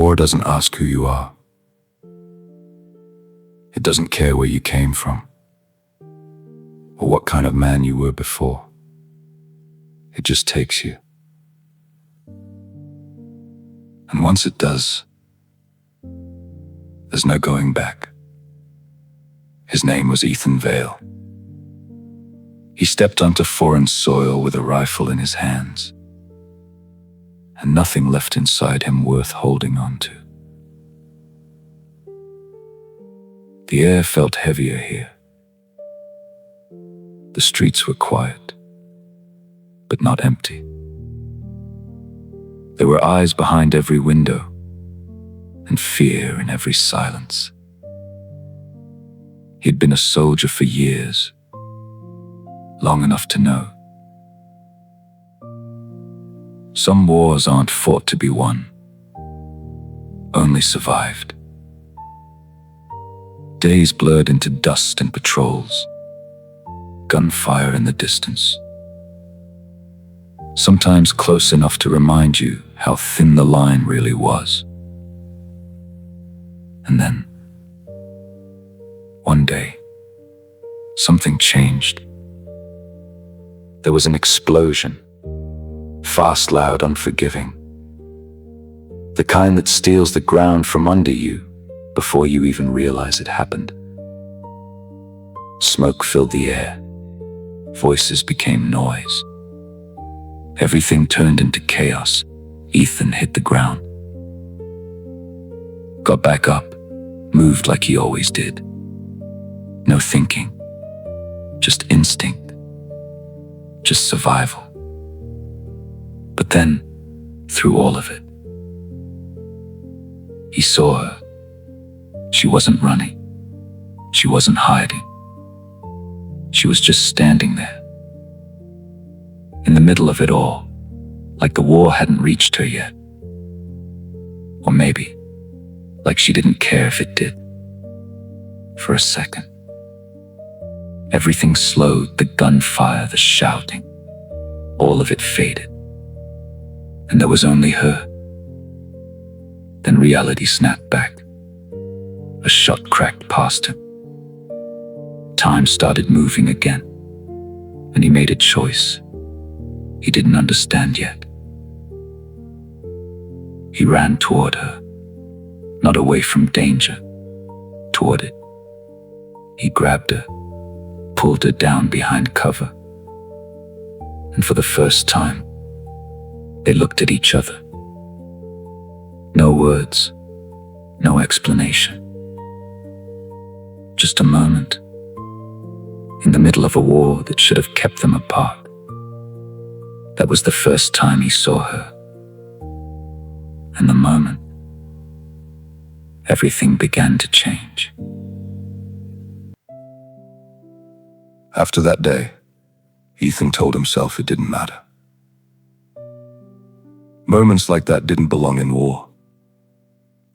War doesn't ask who you are. It doesn't care where you came from, or what kind of man you were before. It just takes you. And once it does, there's no going back. His name was Ethan Vale. He stepped onto foreign soil with a rifle in his hands, and nothing left inside him worth holding on to. The air felt heavier here. The streets were quiet, but not empty. There were eyes behind every window, and fear in every silence. He'd been a soldier for years, long enough to know. Some wars aren't fought to be won, only survived. Days blurred into dust and patrols, gunfire in the distance. Sometimes close enough to remind you how thin the line really was. And then, one day, something changed. There was an explosion, fast, loud, unforgiving. The kind that steals the ground from under you before you even realize it happened. Smoke filled the air. Voices became noise. Everything turned into chaos. Ethan hit the ground. Got back up, moved like he always did. No thinking, just instinct, just survival. But then, through all of it, he saw her. She wasn't running. She wasn't hiding. She was just standing there, in the middle of it all, like the war hadn't reached her yet. Or maybe, like she didn't care if it did. For a second. Everything slowed, the gunfire, the shouting. All of it faded. And there was only her. Then reality snapped back. A shot cracked past him. Time started moving again, and he made a choice he didn't understand yet. He ran toward her, not away from danger, toward it. He grabbed her, pulled her down behind cover, and for the first time, they looked at each other. No words, no explanation. Just a moment, in the middle of a war that should have kept them apart. That was the first time he saw her. And the moment, everything began to change. After that day, Ethan told himself it didn't matter. Moments like that didn't belong in war.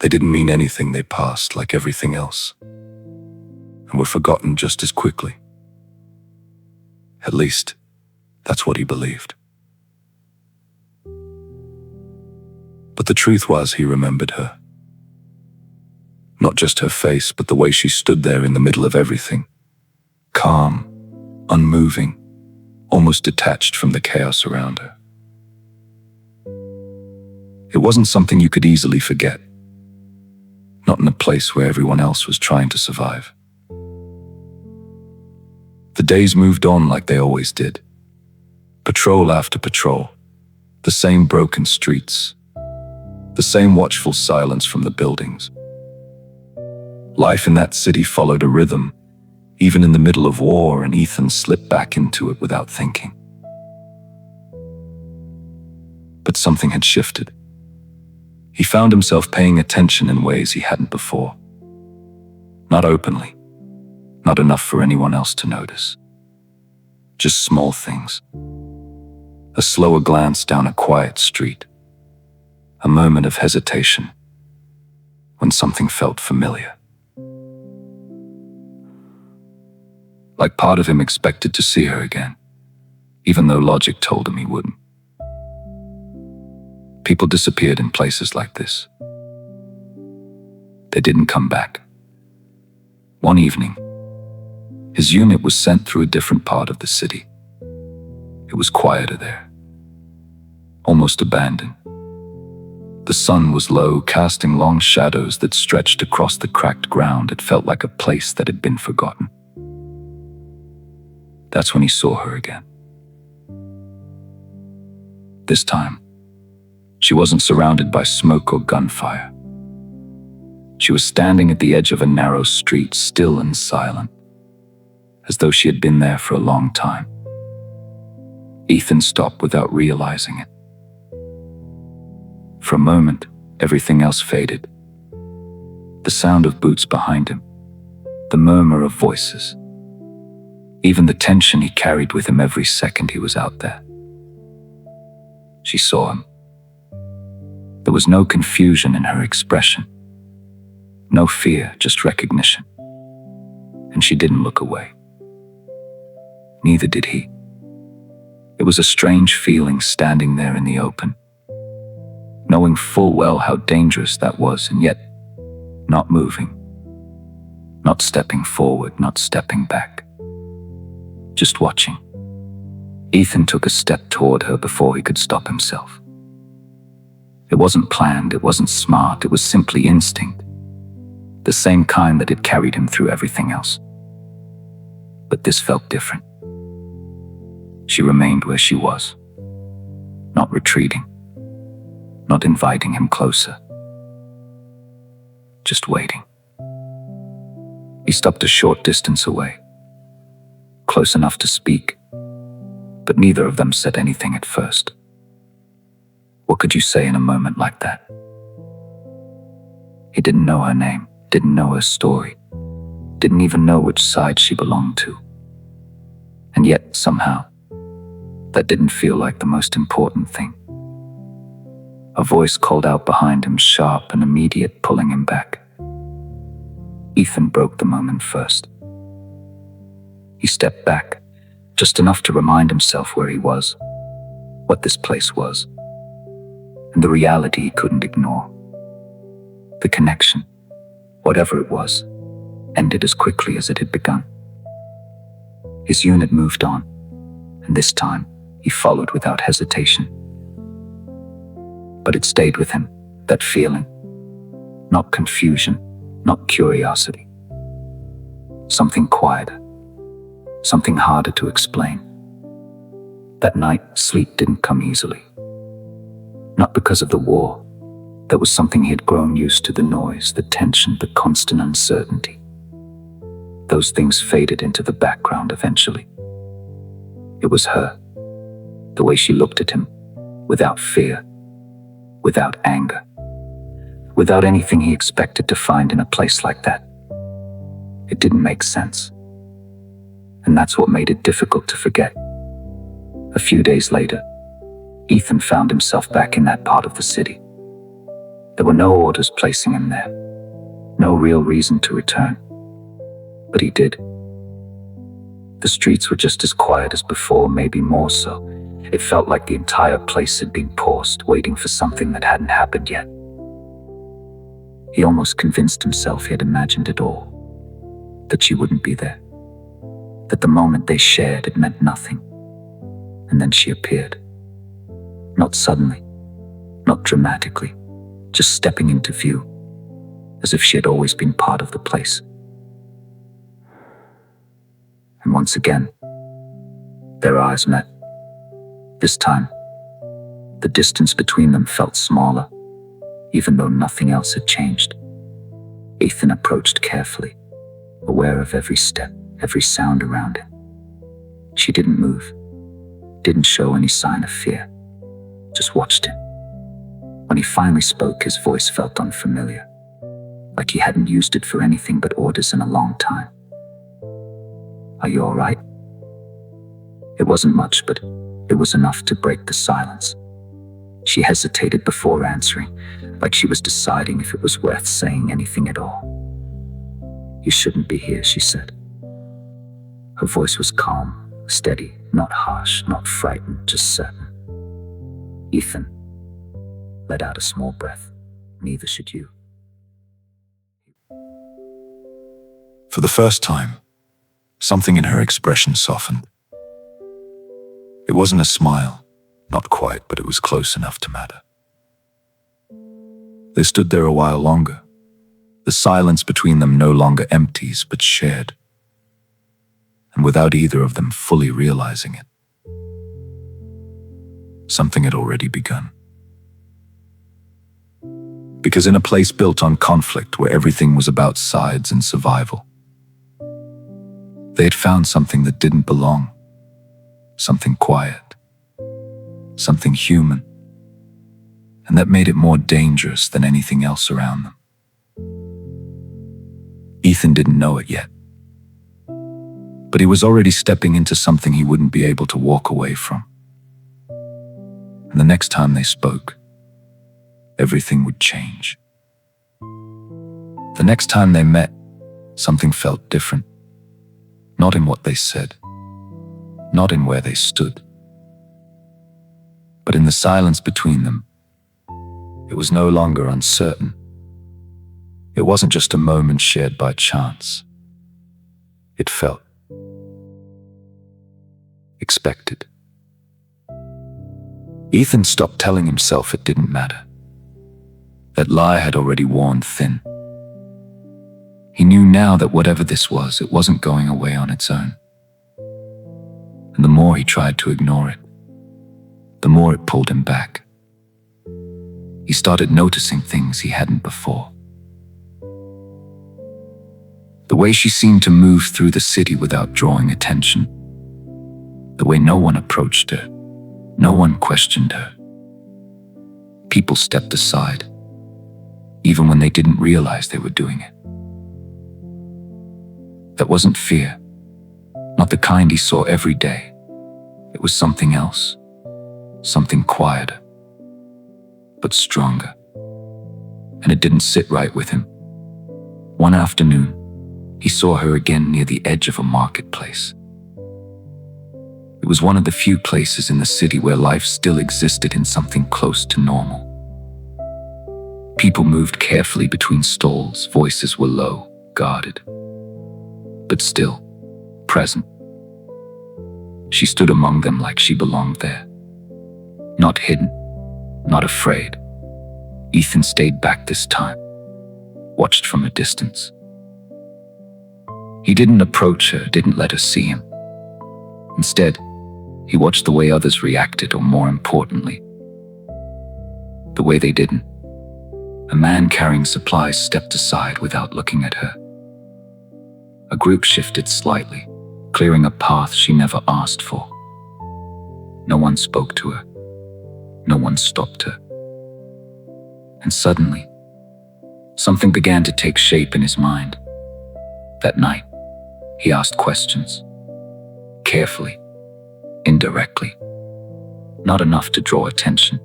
They didn't mean anything. They passed like everything else, and were forgotten just as quickly. At least, that's what he believed. But the truth was, he remembered her. Not just her face, but the way she stood there in the middle of everything. Calm, unmoving, almost detached from the chaos around her. It wasn't something you could easily forget. Not in a place where everyone else was trying to survive. The days moved on like they always did. Patrol after patrol. The same broken streets. The same watchful silence from the buildings. Life in that city followed a rhythm, even in the middle of war, and Ethan slipped back into it without thinking. But something had shifted. He found himself paying attention in ways he hadn't before. Not openly, not enough for anyone else to notice. Just small things. A slower glance down a quiet street. A moment of hesitation when something felt familiar. Like part of him expected to see her again, even though logic told him he wouldn't. People disappeared in places like this. They didn't come back. One evening, his unit was sent through a different part of the city. It was quieter there, almost abandoned. The sun was low, casting long shadows that stretched across the cracked ground. It felt like a place that had been forgotten. That's when he saw her again. This time, she wasn't surrounded by smoke or gunfire. She was standing at the edge of a narrow street, still and silent, as though she had been there for a long time. Ethan stopped without realizing it. For a moment, everything else faded. The sound of boots behind him, the murmur of voices, even the tension he carried with him every second he was out there. She saw him. There was no confusion in her expression, no fear, just recognition. And she didn't look away. Neither did he. It was a strange feeling standing there in the open, knowing full well how dangerous that was, and yet not moving, not stepping forward, not stepping back, just watching. Ethan took a step toward her before he could stop himself. It wasn't planned, it wasn't smart, it was simply instinct, the same kind that had carried him through everything else. But this felt different. She remained where she was, not retreating, not inviting him closer, just waiting. He stopped a short distance away, close enough to speak, but neither of them said anything at first. What could you say in a moment like that? He didn't know her name, didn't know her story, didn't even know which side she belonged to. And yet, somehow, that didn't feel like the most important thing. A voice called out behind him, sharp and immediate, pulling him back. Ethan broke the moment first. He stepped back, just enough to remind himself where he was, what this place was, and the reality he couldn't ignore. The connection, whatever it was, ended as quickly as it had begun. His unit moved on, and this time he followed without hesitation. But it stayed with him, that feeling. Not confusion, not curiosity. Something quieter, something harder to explain. That night, sleep didn't come easily. Not because of the war. There was something he had grown used to, the noise, the tension, the constant uncertainty. Those things faded into the background eventually. It was her, the way she looked at him, without fear, without anger, without anything he expected to find in a place like that. It didn't make sense. And that's what made it difficult to forget. A few days later, Ethan found himself back in that part of the city. There were no orders placing him there, no real reason to return. But he did. The streets were just as quiet as before, maybe more so. It felt like the entire place had been paused, waiting for something that hadn't happened yet. He almost convinced himself he had imagined it all, that she wouldn't be there, that the moment they shared it meant nothing. And then she appeared. Not suddenly, not dramatically, just stepping into view, as if she had always been part of the place. And once again, their eyes met. This time, the distance between them felt smaller, even though nothing else had changed. Ethan approached carefully, aware of every step, every sound around him. She didn't move, didn't show any sign of fear, just watched him. When he finally spoke, his voice felt unfamiliar, like he hadn't used it for anything but orders in a long time. "Are you all right?" It wasn't much, but it was enough to break the silence. She hesitated before answering, like she was deciding if it was worth saying anything at all. "You shouldn't be here," she said. Her voice was calm, steady, not harsh, not frightened, just certain. Ethan let out a small breath. "Neither should you." For the first time, something in her expression softened. It wasn't a smile, not quite, but it was close enough to matter. They stood there a while longer, the silence between them no longer empties but shared, and without either of them fully realizing it, something had already begun. Because in a place built on conflict where everything was about sides and survival, they had found something that didn't belong, something quiet, something human, and that made it more dangerous than anything else around them. Ethan didn't know it yet, but he was already stepping into something he wouldn't be able to walk away from. And the next time they spoke, everything would change. The next time they met, something felt different. Not in what they said, not in where they stood, but in the silence between them. It was no longer uncertain. It wasn't just a moment shared by chance. It felt expected. Ethan stopped telling himself it didn't matter. That lie had already worn thin. He knew now that whatever this was, it wasn't going away on its own. And the more he tried to ignore it, the more it pulled him back. He started noticing things he hadn't before. The way she seemed to move through the city without drawing attention. The way no one approached her, no one questioned her. People stepped aside, even when they didn't realize they were doing it. That wasn't fear, not the kind he saw every day. It was something else, something quieter, but stronger. And it didn't sit right with him. One afternoon, he saw her again near the edge of a marketplace. It was one of the few places in the city where life still existed in something close to normal. People moved carefully between stalls, voices were low, guarded, but still present. She stood among them like she belonged there. Not hidden, not afraid. Ethan stayed back this time, watched from a distance. He didn't approach her, didn't let her see him. Instead, he watched the way others reacted, or more importantly, the way they didn't. A man carrying supplies stepped aside without looking at her. A group shifted slightly, clearing a path she never asked for. No one spoke to her. No one stopped her. And suddenly, something began to take shape in his mind. That night, he asked questions. Carefully, indirectly. Not enough to draw attention.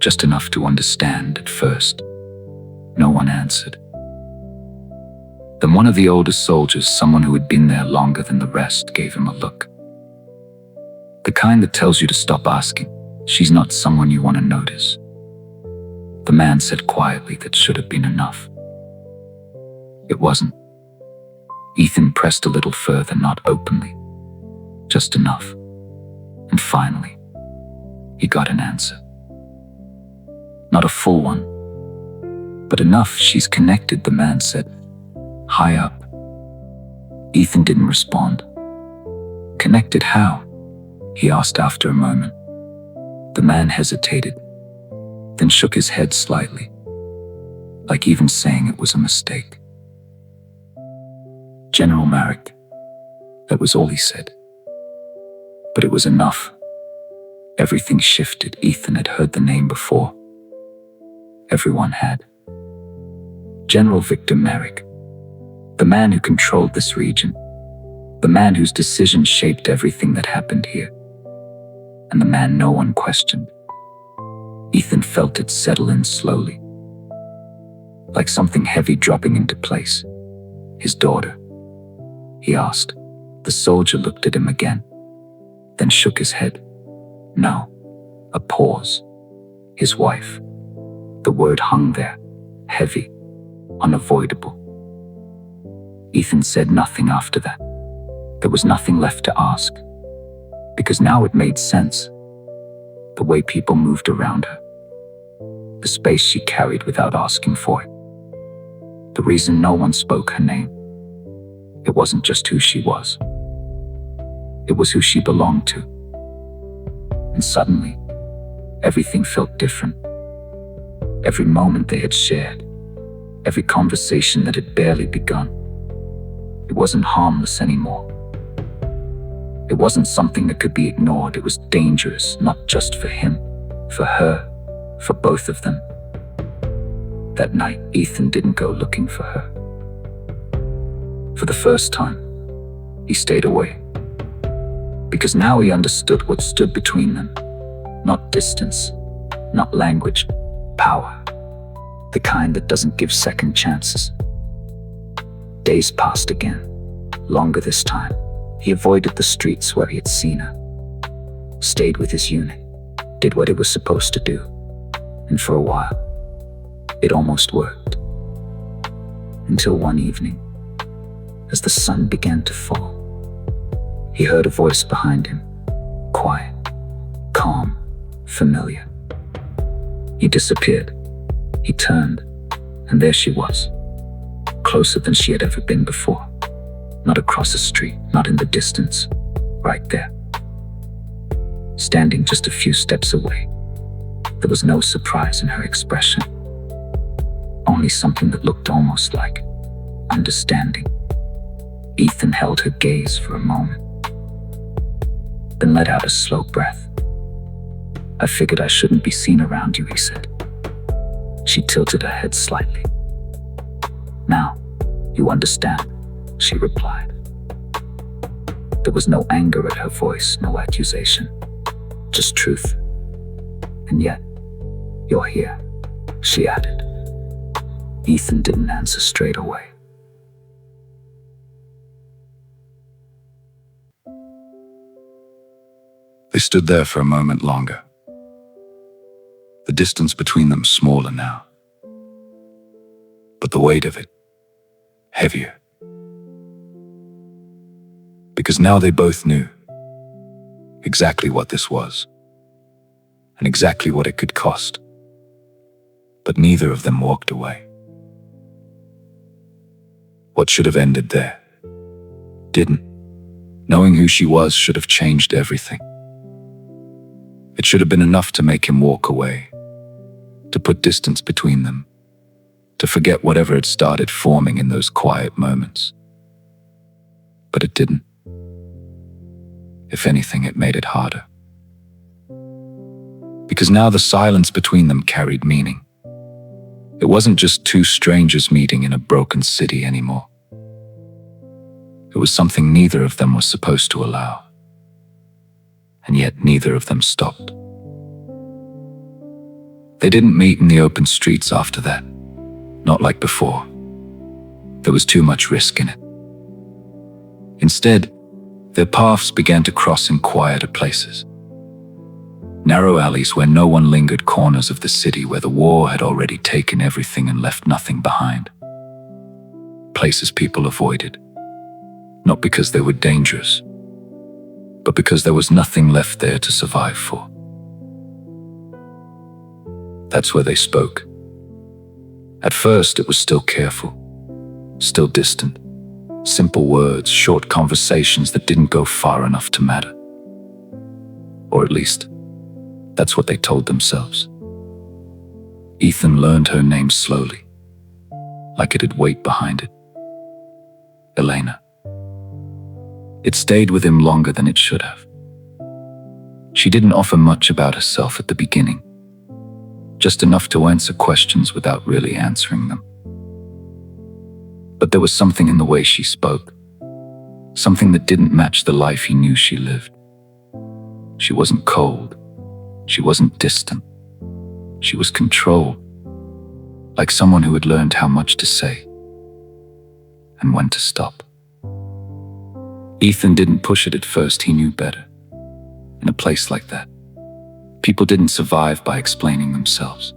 Just enough to understand at first. No one answered. Then one of the older soldiers, someone who had been there longer than the rest, gave him a look. The kind that tells you to stop asking. She's not someone you want to notice. The man said quietly that should have been enough. It wasn't. Ethan pressed a little further, not openly. Just enough. And finally, he got an answer. Not a full one, but enough. She's connected, the man said. High up. Ethan didn't respond. Connected how? He asked after a moment. The man hesitated, then shook his head slightly, like even saying it was a mistake. General Merrick. That was all he said. But it was enough. Everything shifted. Ethan had heard the name before. Everyone had. General Victor Merrick. The man who controlled this region. The man whose decisions shaped everything that happened here. And the man no one questioned. Ethan felt it settle in slowly. Like something heavy dropping into place. His daughter. He asked. The soldier looked at him again, then shook his head. No. A pause. His wife. The word hung there, heavy, unavoidable. Ethan said nothing after that. There was nothing left to ask, because now it made sense. The way people moved around her, the space she carried without asking for it, the reason no one spoke her name. It wasn't just who she was. It was who she belonged to. And suddenly, everything felt different. Every moment they had shared, every conversation that had barely begun, it wasn't harmless anymore. It wasn't something that could be ignored. It was dangerous, not just for him, for her, for both of them. That night, Ethan didn't go looking for her. For the first time, he stayed away. Because now he understood what stood between them. Not distance, not language, power. The kind that doesn't give second chances. Days passed again, longer this time. He avoided the streets where he had seen her. Stayed with his unit, did what it was supposed to do. And for a while, it almost worked. Until one evening, as the sun began to fall, he heard a voice behind him, quiet, calm, familiar. He disappeared. He turned, and there she was, closer than she had ever been before. Not across the street, not in the distance, right there. Standing just a few steps away. There was no surprise in her expression, only something that looked almost like understanding. Ethan held her gaze for a moment, then let out a slow breath. "I figured I shouldn't be seen around you," he said. She tilted her head slightly. "Now, you understand," she replied. There was no anger at her voice, no accusation, just truth. "And yet, you're here," she added. Ethan didn't answer straight away. They stood there for a moment longer. The distance between them smaller now. But the weight of it, heavier. Because now they both knew exactly what this was, and exactly what it could cost. But neither of them walked away. What should have ended there didn't. Knowing who she was should have changed everything. It should have been enough to make him walk away, to put distance between them, to forget whatever had started forming in those quiet moments. But it didn't. If anything, it made it harder. Because now the silence between them carried meaning. It wasn't just two strangers meeting in a broken city anymore. It was something neither of them was supposed to allow. And yet neither of them stopped. They didn't meet in the open streets after that. Not like before. There was too much risk in it. Instead, their paths began to cross in quieter places. Narrow alleys where no one lingered, corners of the city where the war had already taken everything and left nothing behind. Places people avoided, not because they were dangerous, but because there was nothing left there to survive for. That's where they spoke. At first, it was still careful, still distant. Simple words, short conversations that didn't go far enough to matter. Or at least, that's what they told themselves. Ethan learned her name slowly, like it had weight behind it. Elena. It stayed with him longer than it should have. She didn't offer much about herself at the beginning, just enough to answer questions without really answering them. But there was something in the way she spoke, something that didn't match the life he knew she lived. She wasn't cold, she wasn't distant, she was controlled, like someone who had learned how much to say and when to stop. Ethan didn't push it at first, he knew better. In a place like that, people didn't survive by explaining themselves.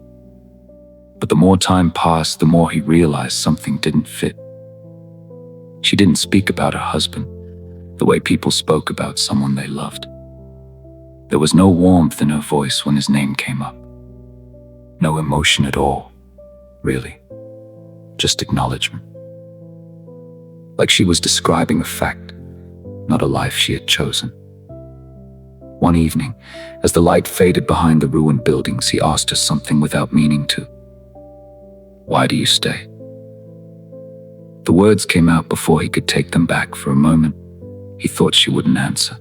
But the more time passed, the more he realized something didn't fit. She didn't speak about her husband the way people spoke about someone they loved. There was no warmth in her voice when his name came up. No emotion at all, really. Just acknowledgement. Like she was describing a fact, not a life she had chosen. One evening, as the light faded behind the ruined buildings, he asked her something without meaning to. "Why do you stay?" The words came out before he could take them back. For a moment, he thought she wouldn't answer.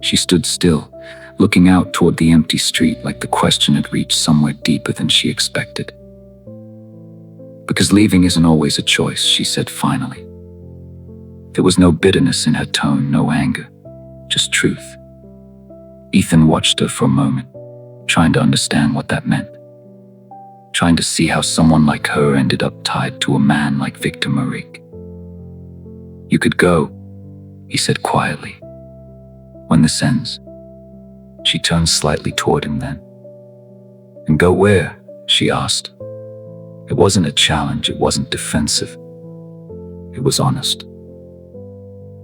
She stood still, looking out toward the empty street like the question had reached somewhere deeper than she expected. "Because leaving isn't always a choice," she said finally. There was no bitterness in her tone, no anger, just truth. Ethan watched her for a moment, trying to understand what that meant. Trying to see how someone like her ended up tied to a man like Victor Marik. "You could go," he said quietly. "When this ends." She turned slightly toward him then. "And go where?" she asked. It wasn't a challenge, it wasn't defensive. It was honest.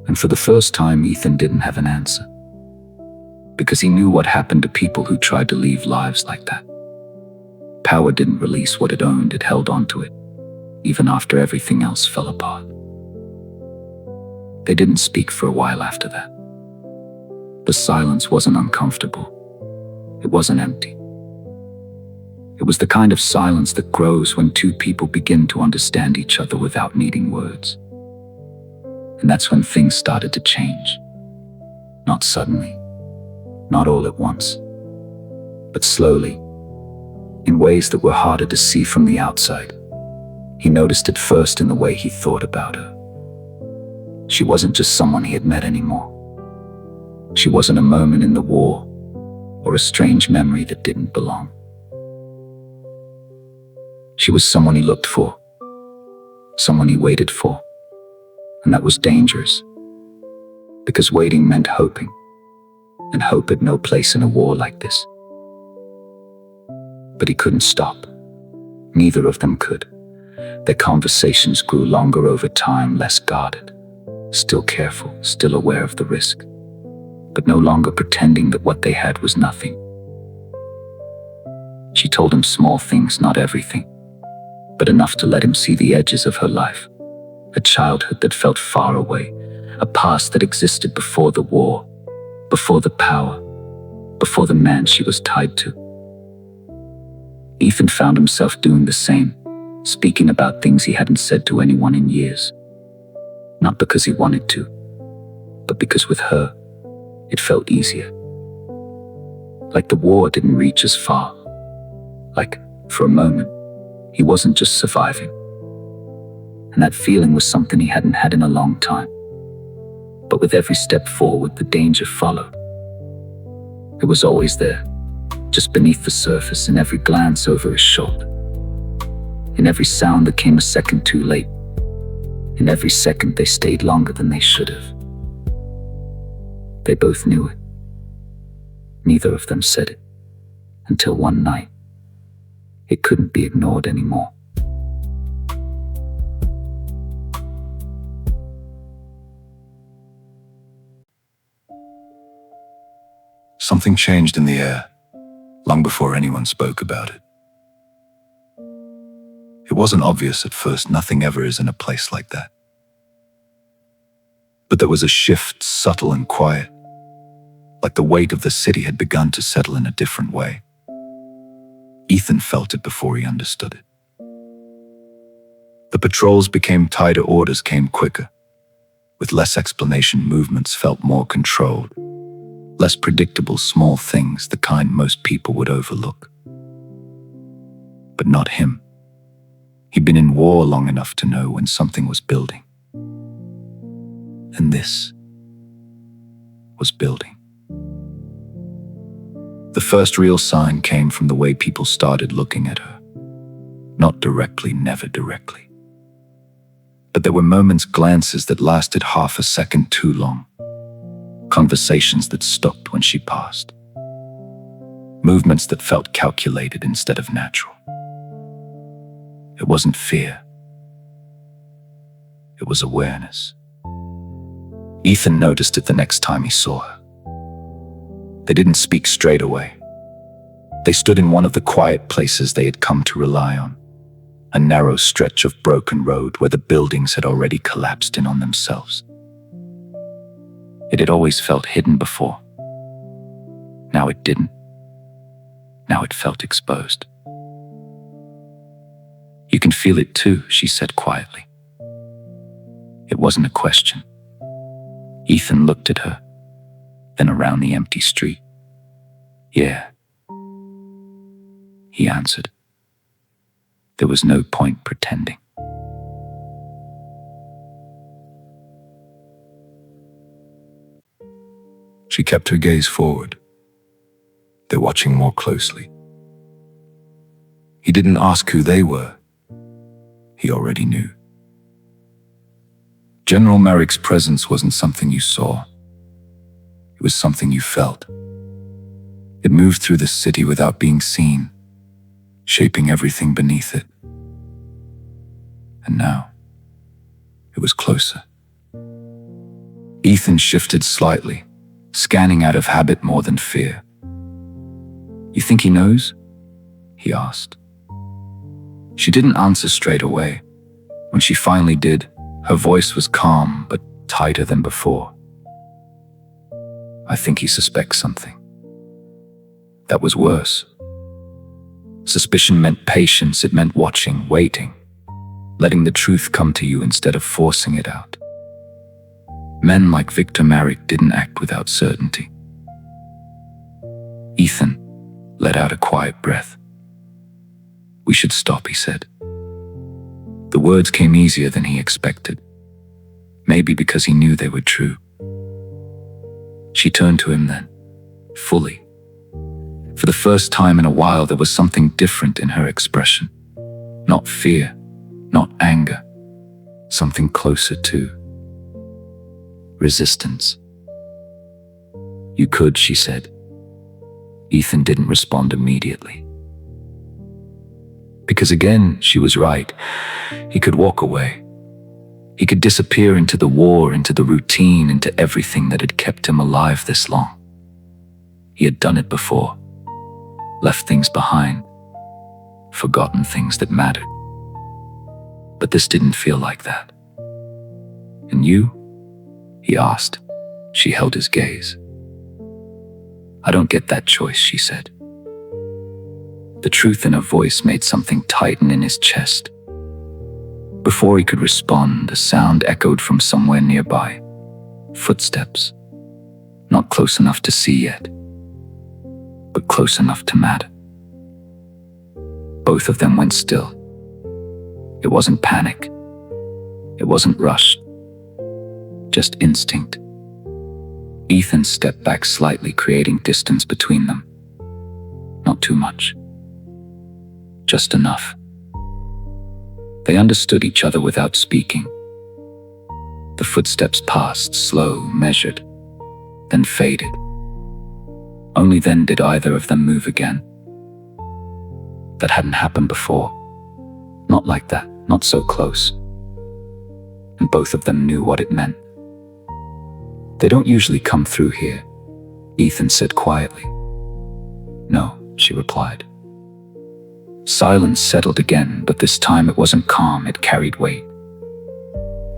And for the first time, Ethan didn't have an answer. Because he knew what happened to people who tried to leave lives like that. Power didn't release what it owned, it held onto it, even after everything else fell apart. They didn't speak for a while after that. The silence wasn't uncomfortable. It wasn't empty. It was the kind of silence that grows when two people begin to understand each other without needing words. And that's when things started to change. Not suddenly, not all at once, but slowly, in ways that were harder to see from the outside. He noticed it first in the way he thought about her. She wasn't just someone he had met anymore. She wasn't a moment in the war, or a strange memory that didn't belong. She was someone he looked for, someone he waited for, and that was dangerous, because waiting meant hoping, and hope had no place in a war like this. But he couldn't stop. Neither of them could. Their conversations grew longer over time, less guarded, still careful, still aware of the risk, but no longer pretending that what they had was nothing. She told him small things, not everything, but enough to let him see the edges of her life, a childhood that felt far away, a past that existed before the war, before the power, before the man she was tied to. Ethan found himself doing the same, speaking about things he hadn't said to anyone in years. Not because he wanted to, but because with her, it felt easier. Like the war didn't reach as far. Like, for a moment, he wasn't just surviving. And that feeling was something he hadn't had in a long time. But with every step forward, the danger followed. It was always there, just beneath the surface, in every glance over his shoulder. In every sound that came a second too late. In every second they stayed longer than they should have. They both knew it. Neither of them said it. Until one night, it couldn't be ignored anymore. Something changed in the air, long before anyone spoke about it. It wasn't obvious at first, nothing ever is in a place like that. But there was a shift, subtle and quiet, like the weight of the city had begun to settle in a different way. Ethan felt it before he understood it. The patrols became tighter, orders came quicker. With less explanation, movements felt more controlled. Less predictable, small things, the kind most people would overlook. But not him. He'd been in war long enough to know when something was building. And this was building. The first real sign came from the way people started looking at her. Not directly, never directly. But there were moments, glances that lasted half a second too long. Conversations that stopped when she passed. Movements that felt calculated instead of natural. It wasn't fear. It was awareness. Ethan noticed it the next time he saw her. They didn't speak straight away. They stood in one of the quiet places they had come to rely on, a narrow stretch of broken road where the buildings had already collapsed in on themselves. It had always felt hidden before. Now it didn't. Now it felt exposed. "You can feel it too," she said quietly. It wasn't a question. Ethan looked at her, then around the empty street. "Yeah," he answered. There was no point pretending. She kept her gaze forward. They're watching more closely. He didn't ask who they were. He already knew. General Merrick's presence wasn't something you saw. It was something you felt. It moved through the city without being seen, shaping everything beneath it. And now, it was closer. Ethan shifted slightly, scanning out of habit more than fear. "You think he knows?" he asked. She didn't answer straight away. When she finally did, her voice was calm but tighter than before. "I think he suspects something." That was worse. Suspicion meant patience. It meant watching, waiting, letting the truth come to you instead of forcing it out. Men like Victor Merrick didn't act without certainty. Ethan let out a quiet breath. "We should stop," he said. The words came easier than he expected, maybe because he knew they were true. She turned to him then, fully. For the first time in a while, there was something different in her expression. Not fear, not anger, something closer to resistance. "You could," she said. Ethan didn't respond immediately. Because again, she was right. He could walk away. He could disappear into the war, into the routine, into everything that had kept him alive this long. He had done it before. Left things behind. Forgotten things that mattered. But this didn't feel like that. "And you?" he asked. She held his gaze. "I don't get that choice," she said. The truth in her voice made something tighten in his chest. Before he could respond, a sound echoed from somewhere nearby. Footsteps. Not close enough to see yet, but close enough to matter. Both of them went still. It wasn't panic. It wasn't rushed. Just instinct. Ethan stepped back slightly, creating distance between them. Not too much. Just enough. They understood each other without speaking. The footsteps passed, slow, measured, then faded. Only then did either of them move again. That hadn't happened before. Not like that, not so close. And both of them knew what it meant. "They don't usually come through here," Ethan said quietly. "No," she replied. Silence settled again, but this time it wasn't calm, it carried weight.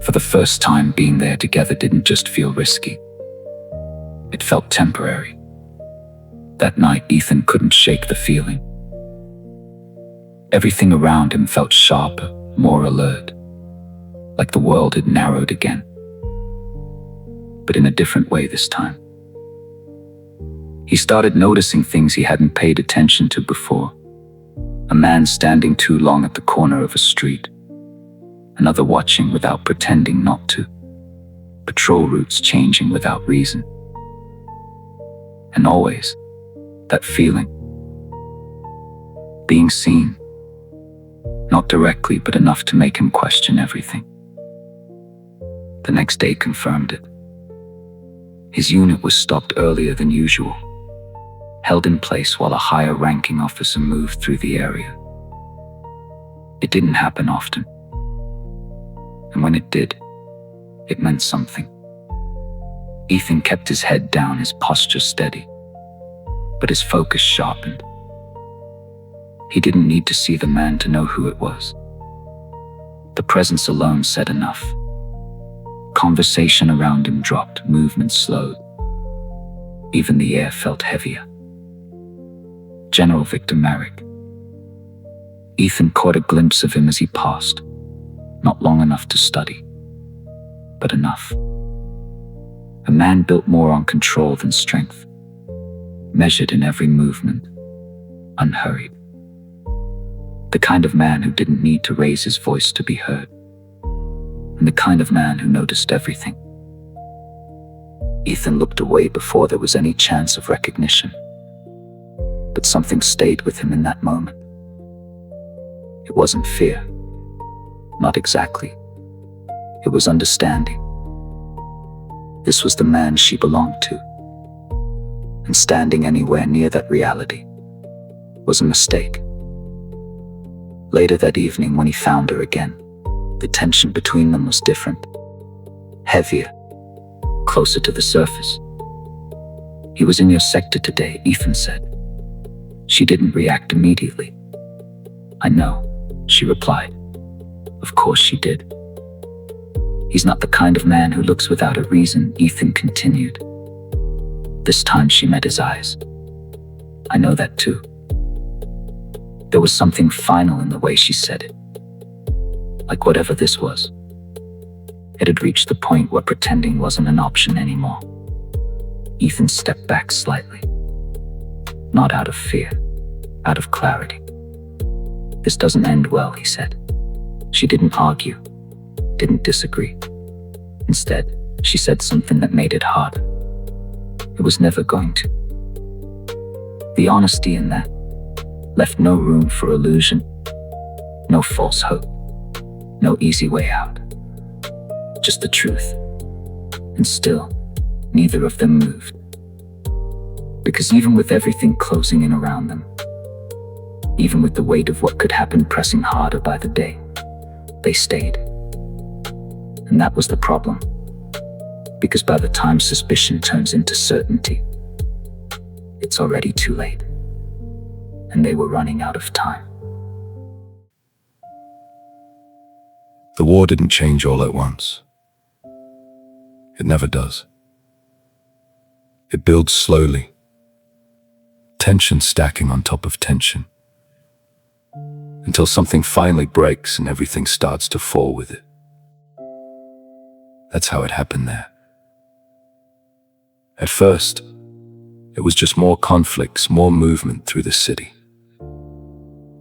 For the first time, being there together didn't just feel risky. It felt temporary. That night, Ethan couldn't shake the feeling. Everything around him felt sharper, more alert, like the world had narrowed again. But in a different way this time. He started noticing things he hadn't paid attention to before. A man standing too long at the corner of a street. Another watching without pretending not to. Patrol routes changing without reason. And always, that feeling. Being seen. Not directly, but enough to make him question everything. The next day confirmed it. His unit was stopped earlier than usual, held in place while a higher-ranking officer moved through the area. It didn't happen often. And when it did, It meant something. Ethan kept his head down, his posture steady, but his focus sharpened. He didn't need to see the man to know who it was. The presence alone said enough. Conversation around him dropped, movement slowed. Even the air felt heavier. General Victor Merrick. Ethan caught a glimpse of him as he passed, not long enough to study, but enough. A man built more on control than strength, measured in every movement, unhurried. The kind of man who didn't need to raise his voice to be heard, and the kind of man who noticed everything. Ethan looked away before there was any chance of recognition, but something stayed with him in that moment. It wasn't fear, not exactly. It was understanding. This was the man she belonged to, and standing anywhere near that reality was a mistake. Later that evening, when he found her again, the tension between them was different, heavier, closer to the surface. "He was in your sector today," Ethan said. She didn't react immediately. "I know," she replied. "Of course she did." "He's not the kind of man who looks without a reason," Ethan continued. This time she met his eyes. "I know that too." There was something final in the way she said it. Like whatever this was, it had reached the point where pretending wasn't an option anymore. Ethan stepped back slightly. Not out of fear, out of clarity. "This doesn't end well," he said. She didn't argue, didn't disagree. Instead, she said something that made it harder. It was never going to. The honesty in that left no room for illusion, no false hope, no easy way out. Just the truth. And still, neither of them moved. Because even with everything closing in around them, even with the weight of what could happen pressing harder by the day, they stayed. And that was the problem. Because by the time suspicion turns into certainty, it's already too late. And they were running out of time. The war didn't change all at once. It never does. It builds slowly, tension stacking on top of tension, until something finally breaks and everything starts to fall with it. That's how it happened there. At first, it was just more conflicts, more movement through the city,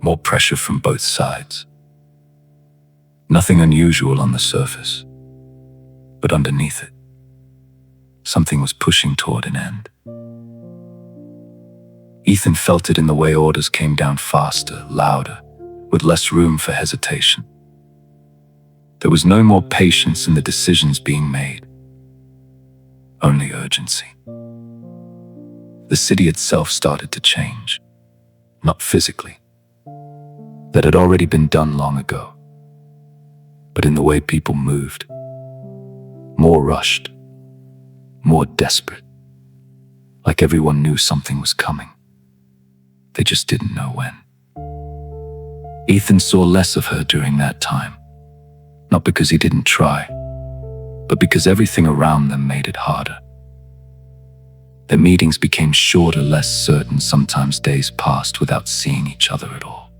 more pressure from both sides. Nothing unusual on the surface, but underneath it, something was pushing toward an end. Ethan felt it in the way orders came down faster, louder, with less room for hesitation. There was no more patience in the decisions being made, only urgency. The city itself started to change, not physically. That had already been done long ago, but in the way people moved. More rushed, more desperate, like everyone knew something was coming. They just didn't know when. Ethan saw less of her during that time, not because he didn't try, but because everything around them made it harder. Their meetings became shorter, less certain. Sometimes days passed without seeing each other at all.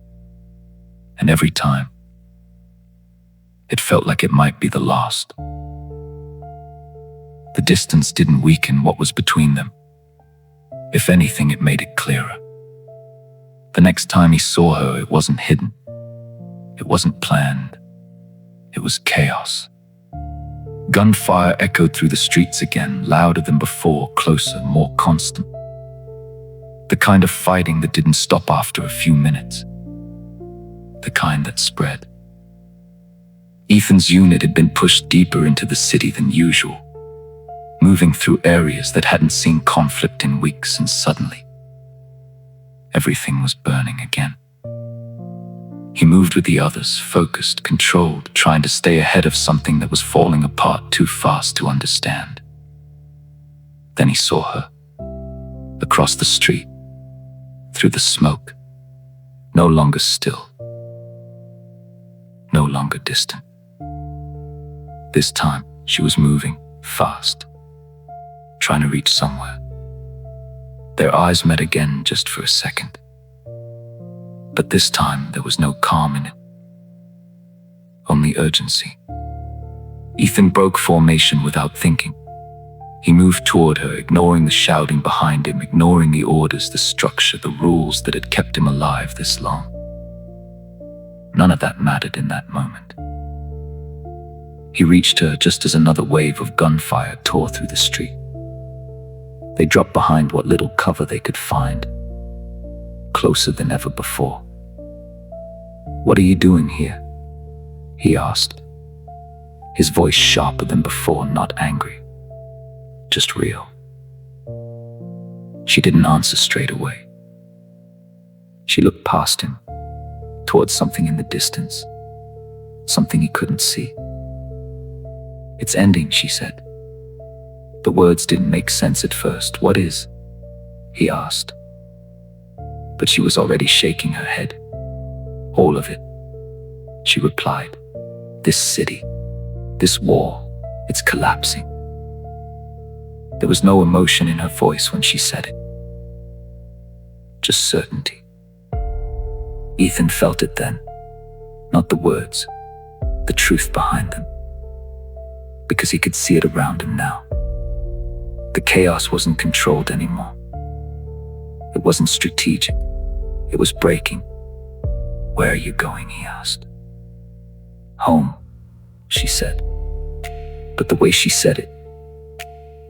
And every time, it felt like it might be the last. The distance didn't weaken what was between them. If anything, it made it clearer. The next time he saw her, it wasn't hidden. It wasn't planned. It was chaos. Gunfire echoed through the streets again, louder than before, closer, more constant. The kind of fighting that didn't stop after a few minutes. The kind that spread. Ethan's unit had been pushed deeper into the city than usual, moving through areas that hadn't seen conflict in weeks, and suddenly, everything was burning again. He moved with the others, focused, controlled, trying to stay ahead of something that was falling apart too fast to understand. Then he saw her. Across the street, through the smoke, no longer still, no longer distant. This time, she was moving, fast, trying to reach somewhere. Their eyes met again just for a second. But this time, there was no calm in it, only urgency. Ethan broke formation without thinking. He moved toward her, ignoring the shouting behind him, ignoring the orders, the structure, the rules that had kept him alive this long. None of that mattered in that moment. He reached her just as another wave of gunfire tore through the street. They dropped behind what little cover they could find, closer than ever before. "What are you doing here?" he asked, his voice sharper than before, not angry, just real. She didn't answer straight away. She looked past him, towards something in the distance, something he couldn't see. "It's ending," she said. The words didn't make sense at first. "What is?" he asked. But she was already shaking her head. "All of it," she replied. "This city, this war, it's collapsing." There was no emotion in her voice when she said it, just certainty. Ethan felt it then, not the words, the truth behind them, because he could see it around him now. The chaos wasn't controlled anymore. It wasn't strategic. It was breaking. "Where are you going?" he asked. "Home," she said. But the way she said it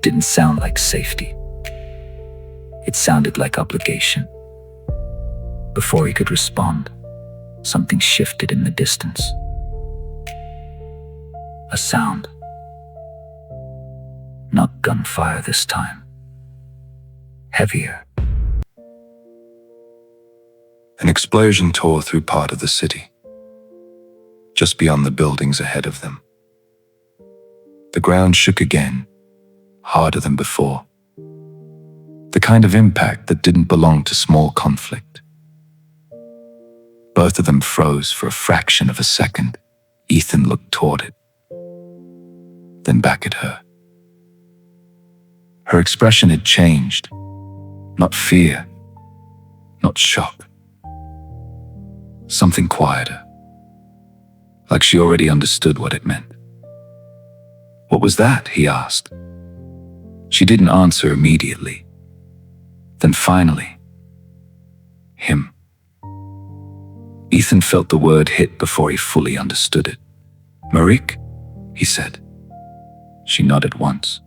didn't sound like safety. It sounded like obligation. Before he could respond, something shifted in the distance. A sound. Not gunfire this time. Heavier. An explosion tore through part of the city, just beyond the buildings ahead of them. The ground shook again, harder than before. The kind of impact that didn't belong to small conflict. Both of them froze for a fraction of a second. Ethan looked toward it, then back at her. Her expression had changed. Not fear, not shock. Something quieter, like she already understood what it meant. "What was that?" he asked. She didn't answer immediately. Then finally, him. Ethan felt the word hit before he fully understood it. "Marik?" he said. She nodded once.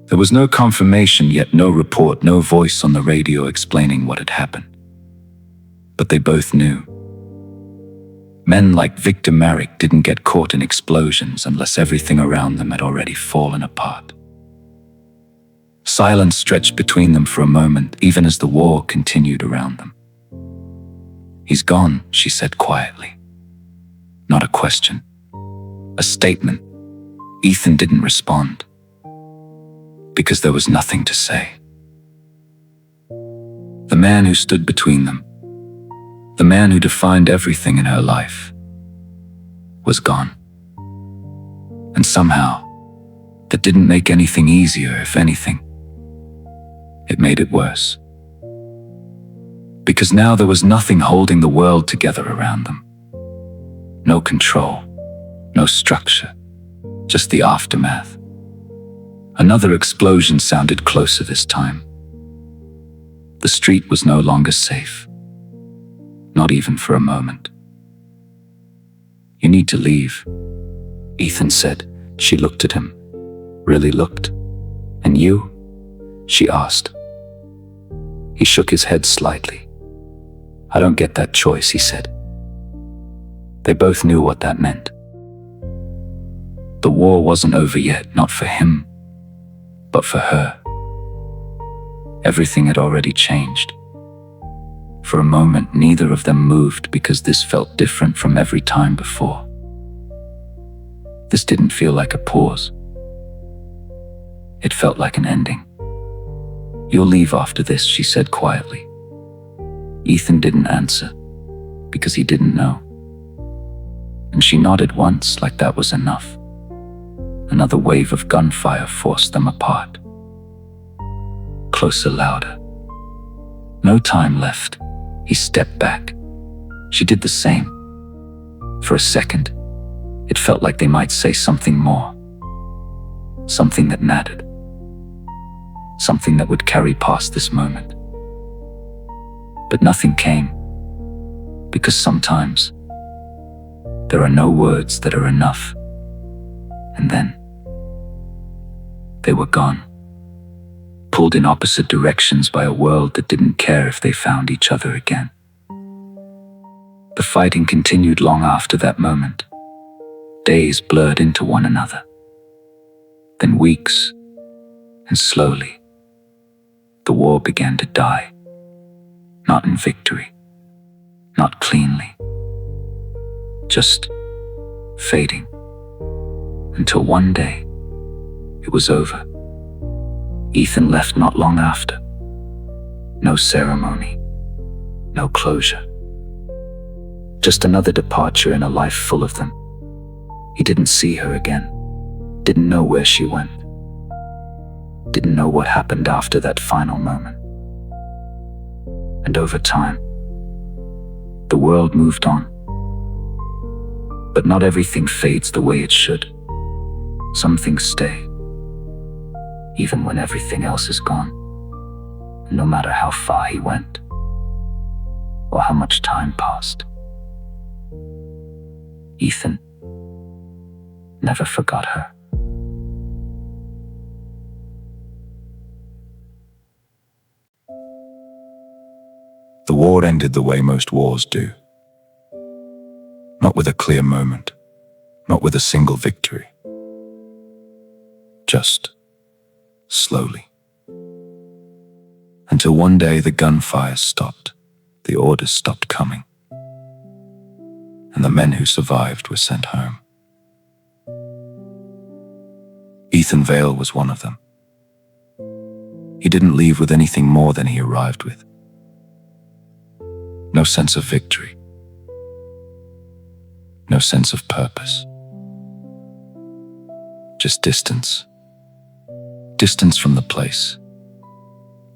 There was no confirmation, yet no report, no voice on the radio explaining what had happened. But they both knew. Men like Victor Marik didn't get caught in explosions unless everything around them had already fallen apart. Silence stretched between them for a moment, even as the war continued around them. "He's gone," she said quietly. Not a question, a statement. Ethan didn't respond, because there was nothing to say. The man who stood between them, the man who defined everything in her life, was gone. And somehow, that didn't make anything easier. If anything, it made it worse. Because now there was nothing holding the world together around them. No control, no structure, just the aftermath. Another explosion sounded closer this time. The street was no longer safe. Not even for a moment. "You need to leave," Ethan said. She looked at him. Really looked. "And you?" she asked. He shook his head slightly. "I don't get that choice," he said. They both knew what that meant. The war wasn't over yet, not for him, but for her. Everything had already changed. For a moment, neither of them moved because this felt different from every time before. This didn't feel like a pause. It felt like an ending. "You'll leave after this," she said quietly. Ethan didn't answer because he didn't know. And she nodded once, like that was enough. Another wave of gunfire forced them apart. Closer, louder. No time left. He stepped back. She did the same. For a second, it felt like they might say something more. Something that mattered. Something that would carry past this moment. But nothing came. Because sometimes, there are no words that are enough. And then, they were gone. Pulled in opposite directions by a world that didn't care if they found each other again. The fighting continued long after that moment. Days blurred into one another. Then weeks, and slowly, the war began to die. Not in victory, not cleanly, just fading. Until one day, it was over. Ethan left not long after. No ceremony, no closure. Just another departure in a life full of them. He didn't see her again, didn't know where she went, didn't know what happened after that final moment. And over time, the world moved on. But not everything fades the way it should. Some things stay, even when everything else is gone. And no matter how far he went, or how much time passed, Ethan never forgot her. The war ended the way most wars do. Not with a clear moment, not with a single victory. Just slowly. Until one day the gunfire stopped, the orders stopped coming, and the men who survived were sent home. Ethan Vale was one of them. He didn't leave with anything more than he arrived with. No sense of victory. No sense of purpose. Just distance. Distance from the place.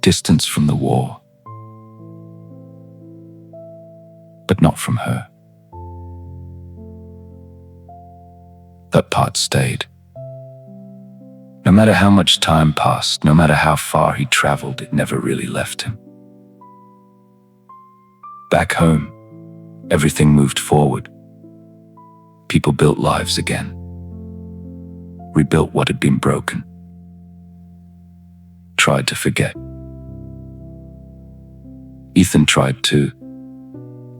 Distance from the war. But not from her. That part stayed. No matter how much time passed, no matter how far he traveled, it never really left him. Back home, everything moved forward. People built lives again. Rebuilt what had been broken. Tried to forget. Ethan tried too.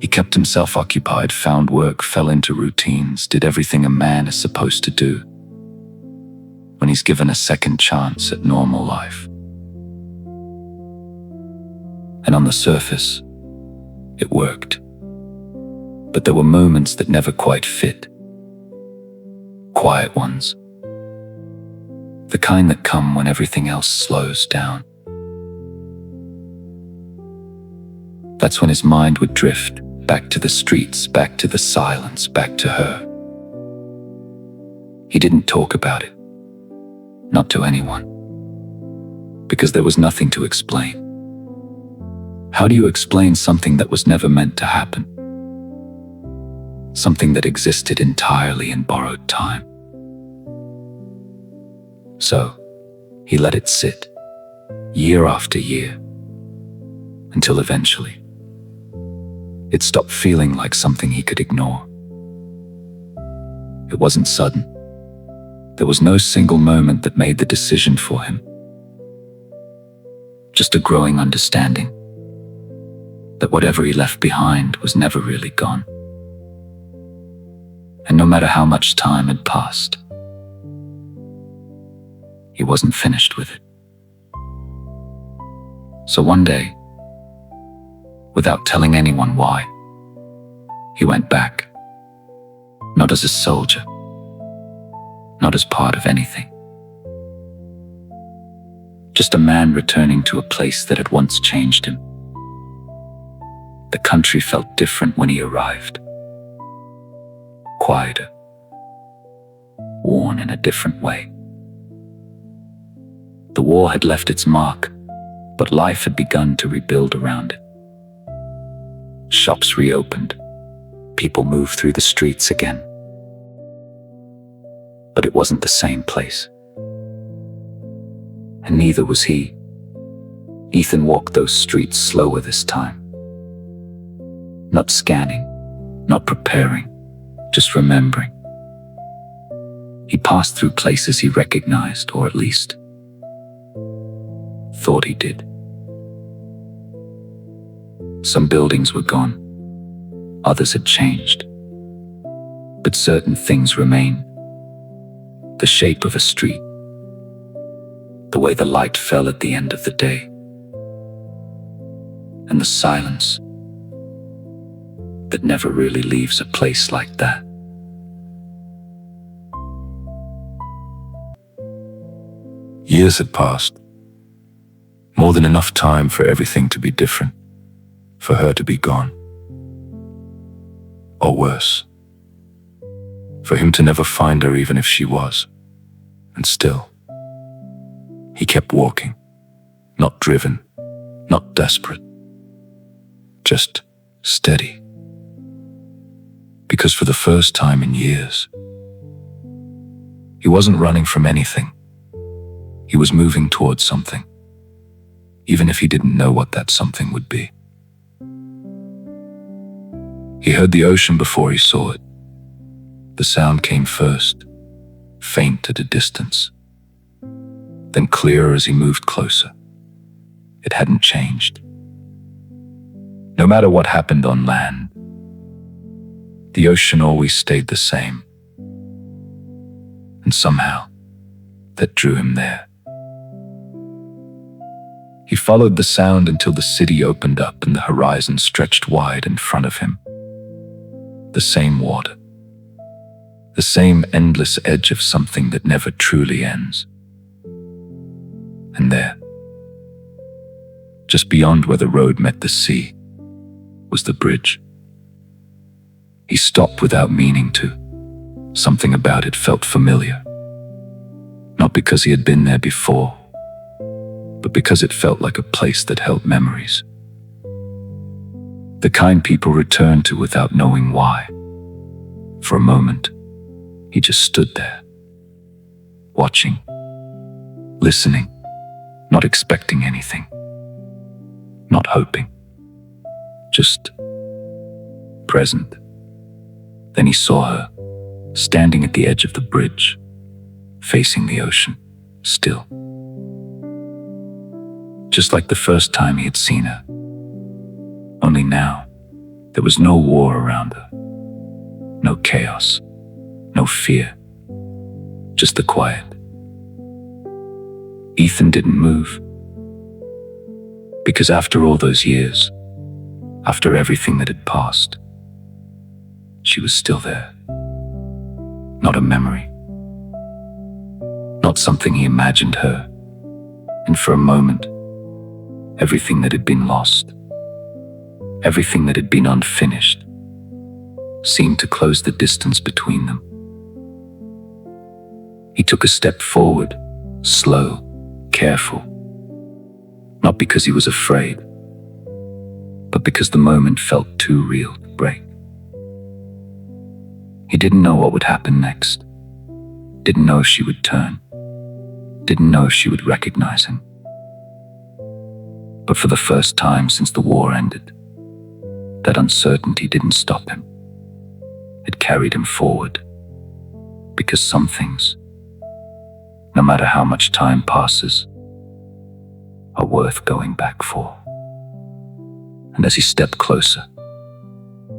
He kept himself occupied, found work, fell into routines, did everything a man is supposed to do when he's given a second chance at normal life. And on the surface, it worked. But there were moments that never quite fit. Quiet ones. The kind that come when everything else slows down. That's when his mind would drift back to the streets, back to the silence, back to her. He didn't talk about it. Not to anyone. Because there was nothing to explain. How do you explain something that was never meant to happen? Something that existed entirely in borrowed time. So, he let it sit, year after year, until eventually, it stopped feeling like something he could ignore. It wasn't sudden. There was no single moment that made the decision for him. Just a growing understanding that whatever he left behind was never really gone. And no matter how much time had passed, he wasn't finished with it. So one day, without telling anyone why. He went back, not as a soldier, not as part of anything. Just a man returning to a place that had once changed him. The country felt different when he arrived. Quieter, worn in a different way. The war had left its mark, but life had begun to rebuild around it. Shops reopened. People moved through the streets again. But it wasn't the same place. And neither was he. Ethan walked those streets slower this time. Not scanning, not preparing, just remembering. He passed through places he recognized, or at least thought he did. Some buildings were gone, others had changed. But certain things remain. The shape of a street, the way the light fell at the end of the day, and the silence that never really leaves a place like that. Years had passed. More than enough time for everything to be different, for her to be gone. Or worse, for him to never find her even if she was. And still, he kept walking, not driven, not desperate, just steady. Because for the first time in years, he wasn't running from anything. He was moving towards something, even if he didn't know what that something would be. He heard the ocean before he saw it. The sound came first, faint at a distance, then clearer as he moved closer. It hadn't changed. No matter what happened on land, the ocean always stayed the same. And somehow, that drew him there. He followed the sound until the city opened up and the horizon stretched wide in front of him. The same water. The same endless edge of something that never truly ends. And there, just beyond where the road met the sea, was the bridge. He stopped without meaning to. Something about it felt familiar. Not because he had been there before, but because it felt like a place that held memories. The kind people return to without knowing why. For a moment, he just stood there, watching, listening, not expecting anything, not hoping, just present. Then he saw her, standing at the edge of the bridge, facing the ocean, still. Just like the first time he had seen her. Only now, there was no war around her. No chaos, no fear, just the quiet. Ethan didn't move. Because after all those years, after everything that had passed, she was still there. Not a memory. Not something he imagined her. And for a moment, everything that had been lost, everything that had been unfinished, seemed to close the distance between them. He took a step forward, slow, careful, not because he was afraid, but because the moment felt too real to break. He didn't know what would happen next, didn't know if she would turn, didn't know if she would recognize him. But for the first time since the war ended, that uncertainty didn't stop him. It carried him forward. Because some things, no matter how much time passes, are worth going back for. And as he stepped closer,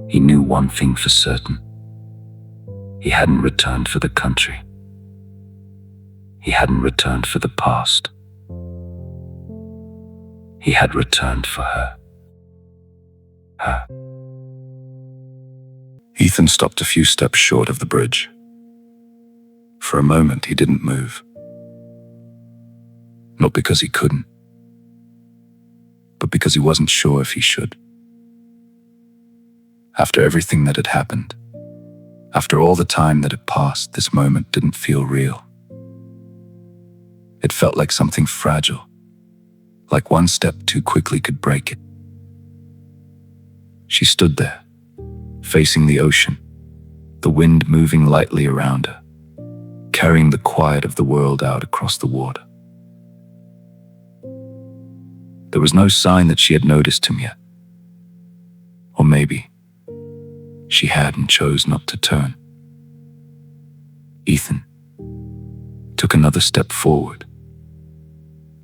he knew one thing for certain. He hadn't returned for the country. He hadn't returned for the past. He had returned for her. her. Ethan stopped a few steps short of the bridge. For a moment, he didn't move. Not because he couldn't, but because he wasn't sure if he should. After everything that had happened, after all the time that had passed, this moment didn't feel real. It felt like something fragile, like one step too quickly could break it. She stood there, facing the ocean, the wind moving lightly around her, carrying the quiet of the world out across the water. There was no sign that she had noticed him yet. Or maybe she had and chose not to turn. Ethan took another step forward.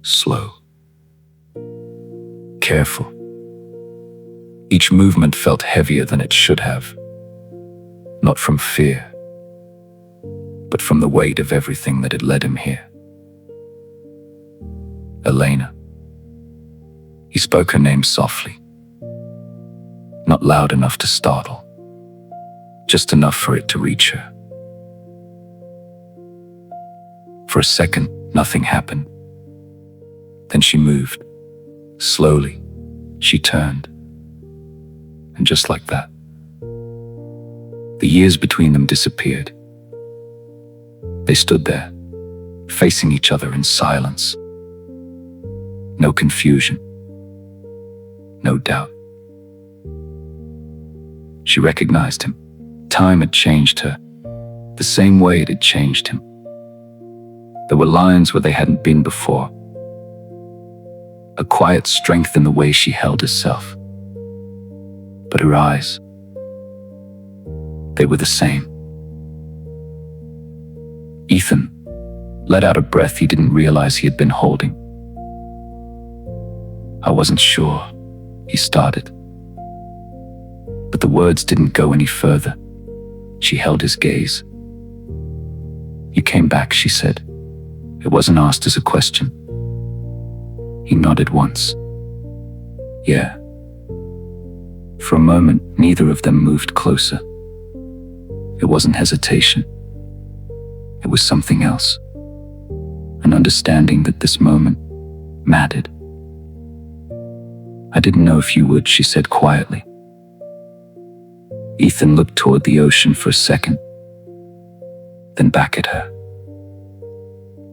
Slow. Careful. Each movement felt heavier than it should have. Not from fear, but from the weight of everything that had led him here. Elena. He spoke her name softly. Not loud enough to startle, just enough for it to reach her. For a second, nothing happened. Then she moved. Slowly, she turned. And just like that, the years between them disappeared. They stood there, facing each other in silence. No confusion. No doubt. She recognized him. Time had changed her, the same way it had changed him. There were lines where they hadn't been before. A quiet strength in the way she held herself. But her eyes, they were the same. Ethan let out a breath he didn't realize he had been holding. I wasn't sure, he started. But the words didn't go any further. She held his gaze. You came back, she said. It wasn't asked as a question. He nodded once. Yeah. For a moment, neither of them moved closer. It wasn't hesitation. It was something else. An understanding that this moment mattered. I didn't know if you would, she said quietly. Ethan looked toward the ocean for a second, then back at her.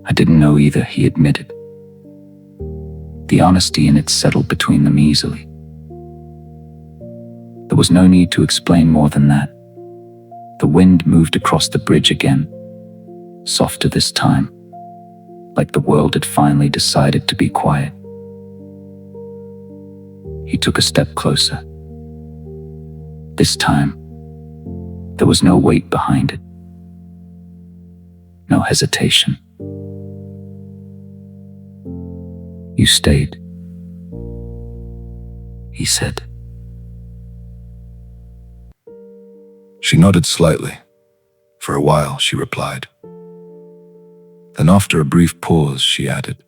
I didn't know either, he admitted. The honesty in it settled between them easily. There was no need to explain more than that. The wind moved across the bridge again, softer this time, like the world had finally decided to be quiet. He took a step closer. This time, there was no weight behind it. No hesitation. You stayed, he said. She nodded slightly. For a while, she replied. Then after a brief pause, she added,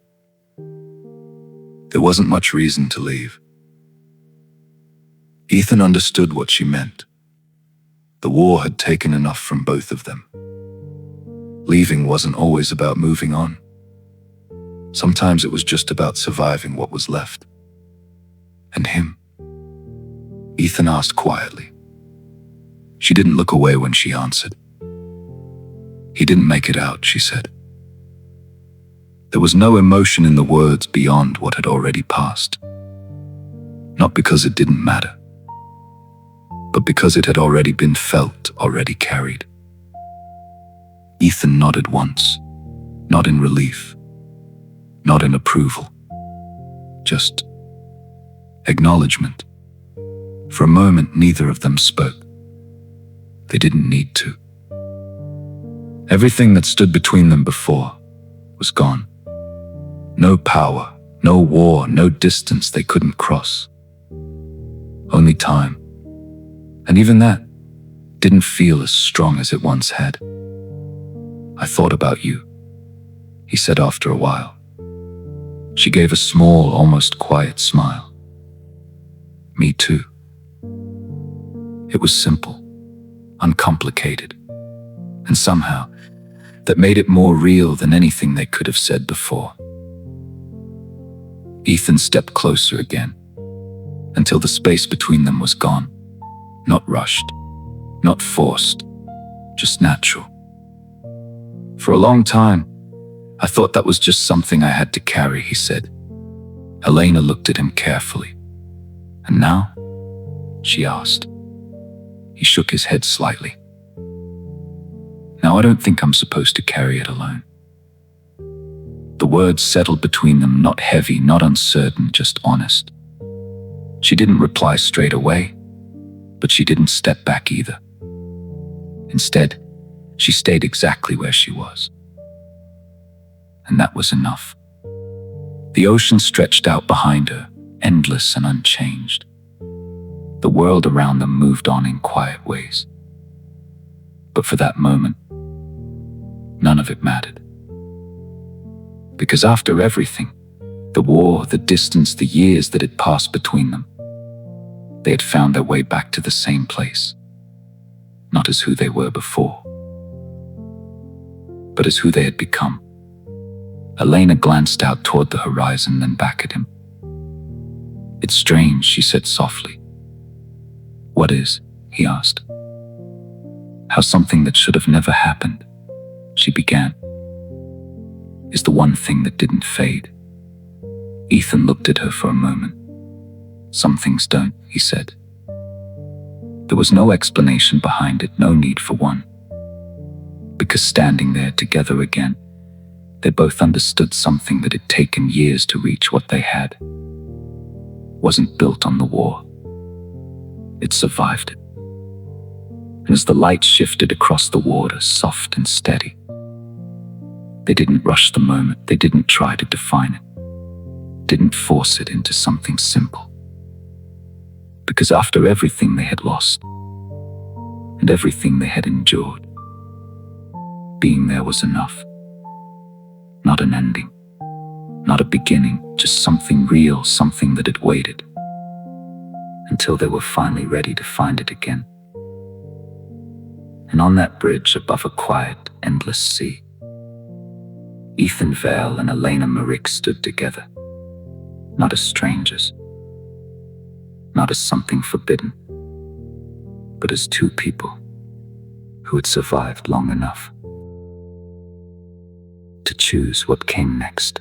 there wasn't much reason to leave. Ethan understood what she meant. The war had taken enough from both of them. Leaving wasn't always about moving on. Sometimes it was just about surviving what was left. And him? Ethan asked quietly. She didn't look away when she answered. He didn't make it out, she said. There was no emotion in the words beyond what had already passed. Not because it didn't matter, but because it had already been felt, already carried. Ethan nodded once, not in relief, not in approval, just acknowledgement. For a moment, neither of them spoke. They didn't need to. Everything that stood between them before was gone. No power, no war, no distance they couldn't cross. Only time. And even that didn't feel as strong as it once had. I thought about you, he said after a while. She gave a small, almost quiet smile. Me too. It was simple, uncomplicated, and somehow that made it more real than anything they could have said before. Ethan stepped closer again, until the space between them was gone. Not rushed, not forced, just natural. For a long time, I thought that was just something I had to carry, he said. Elena looked at him carefully. And now? She asked. He shook his head slightly. Now I don't think I'm supposed to carry it alone. The words settled between them, not heavy, not uncertain, just honest. She didn't reply straight away, but she didn't step back either. Instead, she stayed exactly where she was. And that was enough. The ocean stretched out behind her, endless and unchanged. The world around them moved on in quiet ways. But for that moment, none of it mattered. Because after everything, the war, the distance, the years that had passed between them, they had found their way back to the same place. Not as who they were before, but as who they had become. Elena glanced out toward the horizon, then back at him. It's strange, she said softly. What is? He asked. How something that should have never happened, she began, is the one thing that didn't fade. Ethan looked at her for a moment. Some things don't, he said. There was no explanation behind it, no need for one. Because standing there together again, they both understood something that had taken years to reach what they had. Wasn't built on the war. It survived it. And as the light shifted across the water, soft and steady, they didn't rush the moment, they didn't try to define it, didn't force it into something simple. Because after everything they had lost, and everything they had endured, being there was enough. Not an ending, not a beginning, just something real, something that had waited, until they were finally ready to find it again. And on that bridge above a quiet, endless sea, Ethan Vale and Elena Marick stood together, not as strangers, not as something forbidden, but as two people who had survived long enough to choose what came next.